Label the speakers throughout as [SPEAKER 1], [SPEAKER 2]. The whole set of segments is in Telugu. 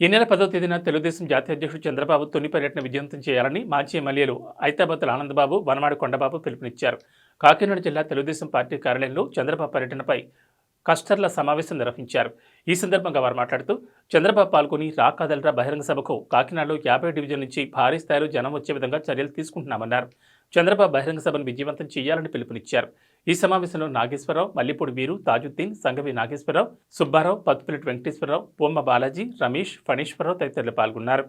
[SPEAKER 1] ఈ నెల 10వ తేదీన తెలుగుదేశం జాతీయ అధ్యక్షుడు చంద్రబాబు తొలి పర్యటన విజయవంతం చేయాలని మాజీ ఎమ్మెల్యేలు ఐతాబత్తుల ఆనందబాబు, వనమాడి కొండబాబు పిలుపునిచ్చారు. కాకినాడ జిల్లా తెలుగుదేశం పార్టీ కార్యాలయంలో చంద్రబాబు పర్యటనపై కస్టర్ల సమావేశం నిర్వహించారు. ఈ సందర్భంగా వారు మాట్లాడుతూ, చంద్రబాబు పాల్గొని రా కదలరా బహిరంగ సభకు కాకినాడలో 50 డివిజన్ నుంచి భారీ స్థాయిలో జనం వచ్చే విధంగా చర్యలు తీసుకుంటున్నామన్నారు. చంద్రబాబు బహిరంగ సభను విజయవంతం చేయాలని పిలుపునిచ్చారు. ఈ సమావేశంలో నాగేశ్వరరావు, మల్లిపూడి వీరు, తాజుద్దీన్, సంగవి నాగేశ్వరరావు, సుబ్బారావు, పత్తుపిల్లటి వెంకటేశ్వరరావు, పొమ్మ బాలాజీ, రమేష్, ఫణీశ్వరరావు తదితరులు పాల్గొన్నారు.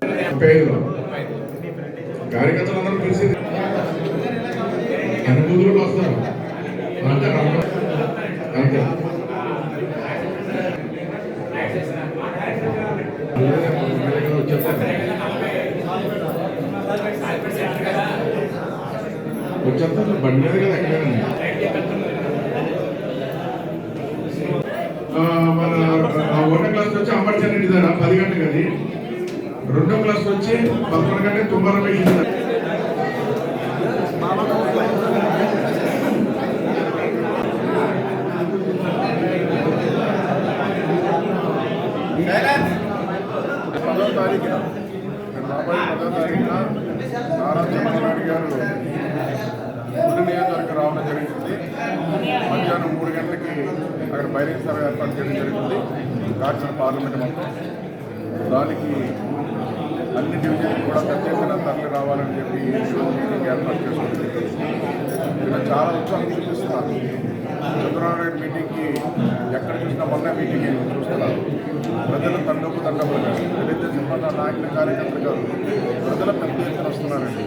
[SPEAKER 2] వచ్చేస్తారు బండి మీద కదా ఎక్కడైనా మన ఒకటో క్లాస్ వచ్చి అంబర్చర్ రెడ్డి దగ్గర 10 గంటలకు, అది రెండో క్లాస్ వచ్చి 11 గంటలకు తుమ్మారం వెళ్ళింది.
[SPEAKER 3] నారా చంద్రబాబు గారు నియోజకవర్గం రావడం జరిగింది. మధ్యాహ్నం 3 గంటలకి అక్కడ బహిరంగ సభ ఏర్పాటు చేయడం జరిగింది. కాకినాడ పార్లమెంట్ మొత్తం దానికి అన్ని డివిజన్లు కూడా ప్రత్యేకంగా తరలి రావాలని చెప్పి మీటింగ్ ఏర్పాటు చేసుకుంటుంది. ఇలా చాలా ఉత్సాహం చూపిస్తున్నారు. చంద్రబాబు నాయుడు మీటింగ్కి ఎక్కడ చూసినా మొన్న మీటింగ్ చూస్తున్నారు. ప్రజలు తండోపు తెలుగుదేశం పార్టీ నాయకుల కార్యకర్తలు కాదు, ప్రజల పెద్ద ఎత్తున వస్తున్నారండి.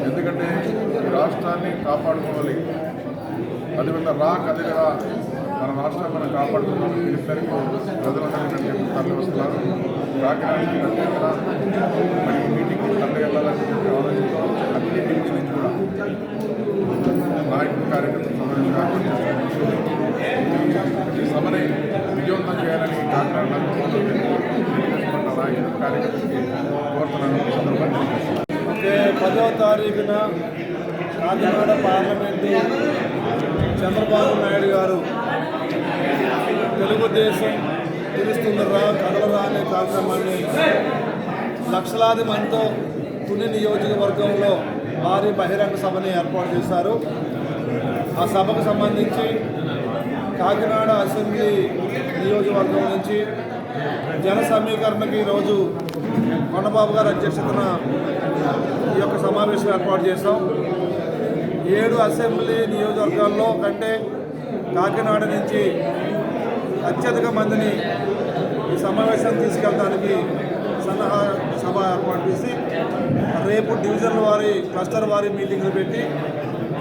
[SPEAKER 3] ఎందుకంటే ఈ రాష్ట్రాన్ని కాపాడుకోవాలి, అదేవిధంగా రా కదిలిగా మన రాష్ట్రాన్ని మనం కాపాడుకోవాలి. పిలిపేరుకు ప్రజలందరికీ తరలి వస్తున్నారు. కాకినాడకి ప్రత్యేకంగా మరి మీటింగ్కి తరలి వెళ్ళాలని చెప్పి ఆలోచించారు. అన్ని డివిజన్ నుంచి కూడా నాయకుల కార్యకర్తలు సమావేశంగా ఈ సభని విజయవంతం చేయాలని కాకినాడ నాయకుల కార్యకర్తలకి కోరుతున్నాను. సందర్భంగా
[SPEAKER 4] 10వ తారీఖున కాకినాడ పార్లమెంటు చంద్రబాబు నాయుడు గారు తెలుగుదేశం తెలుస్తుందరా కదలరా అనే కార్యక్రమాన్ని లక్షలాది మందితో తుని నియోజకవర్గంలో భారీ బహిరంగ సభని ఏర్పాటు చేశారు. ఆ సభకు సంబంధించి కాకినాడ అసెంబ్లీ నియోజకవర్గం నుంచి జన సమీకరణకి ఈరోజు కొండబాబు గారి అధ్యక్షతన ఈ యొక్క సమావేశం ఏర్పాటు చేశాం. 7 అసెంబ్లీ నియోజకవర్గాల్లో కంటే కాకినాడ నుంచి అత్యధిక మందిని ఈ సమావేశం తీసుకెళ్ళడానికి సన్నాహ సభ ఏర్పాటు చేసి రేపు డివిజన్ల వారి క్లస్టర్ వారి మీటింగ్లు పెట్టి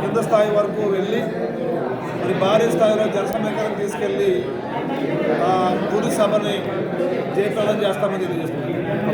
[SPEAKER 4] కింద స్థాయి వరకు వెళ్ళి మరి భారీ స్థాయిలో జనసమీకరణ తీసుకెళ్ళి తుది సభని జయప్రదం చేస్తామని తెలియజేస్తున్నాం.